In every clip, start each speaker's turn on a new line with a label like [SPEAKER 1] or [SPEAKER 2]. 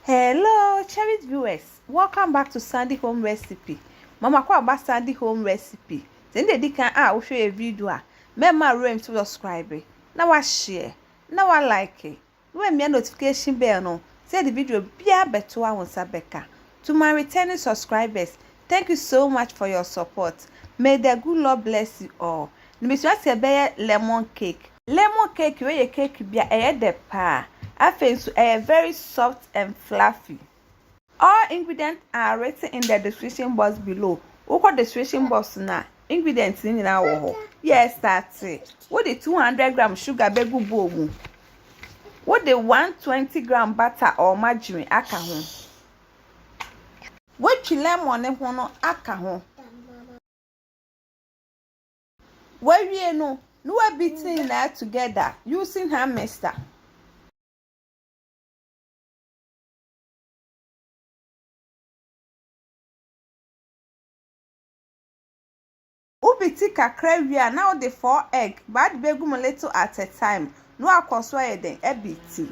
[SPEAKER 1] Hello, cherished viewers. Welcome back to Sandy Home Recipe. Mama kwa ba Sandy Home Recipe. Then they can wo share a video. Remember to subscribe. Now wa share. Now wa like. When me notification bell no. Say the video bia beto wa wonsa beka. To my returning subscribers, thank you so much for your support. May the good Lord bless you all. Nimiswa se be lemon cake. Lemon cake we cake bia de pa. Afensu very soft and fluffy. All ingredients are written in the description box below. Okra description box na ingredients in na wo ho. Yes, that's it. What the 200-gram sugar begu bowl mu. What the 120-gram butter or margarine aka ho. What lemon e ho no aka ho. Where we no we beating that together using hand mixer. Ubiti kakra wia now the 4 egg but begum a little at a time. No akoswa den ebiti.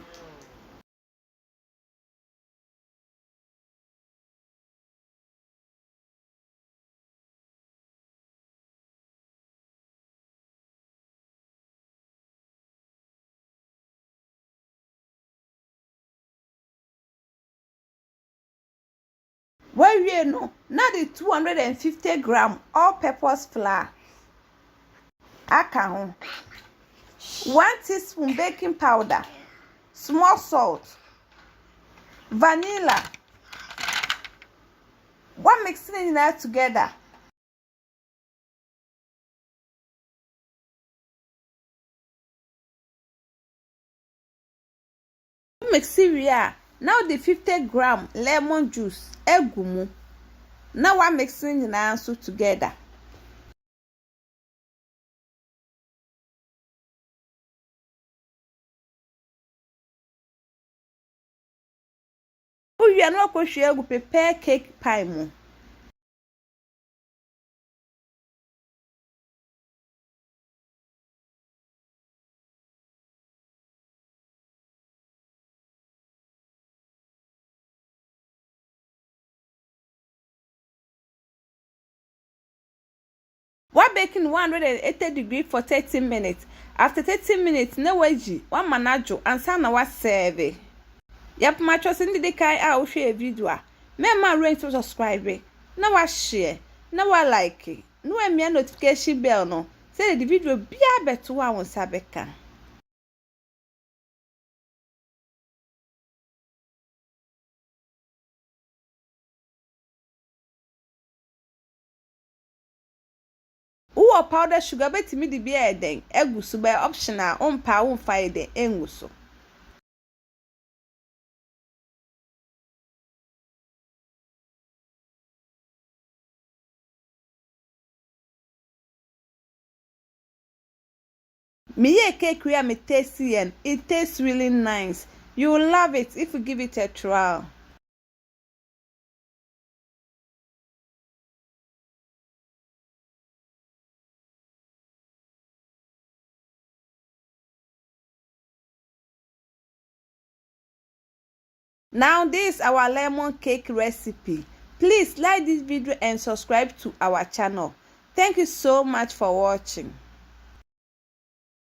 [SPEAKER 1] Where we no now the 250-gram all-purpose flour. Aka ho 1 teaspoon baking powder, small salt, vanilla. One mixing that together. Mix it. Now the 50-gram lemon juice egumu. Now one mixing na so together. We are not going to prepare cake pie mo. We're baking 180 degrees for 30 minutes. After 30 minutes, no waji, one manajo, and sana was serve. Yep, my trust in the kai I will share a video. Remember ring to subscribe. Now I share. Now I like it. No me notification bell no. Say the video be a better one on Sabeka. Uwa powder sugar bet me the beer den. Egusu by optional on pound fire den enguso. Me cake we me tasty and it tastes really nice. You will love it if you give it a trial. Now this is our lemon cake recipe. Please like this video and subscribe to our channel. Thank you so much for watching.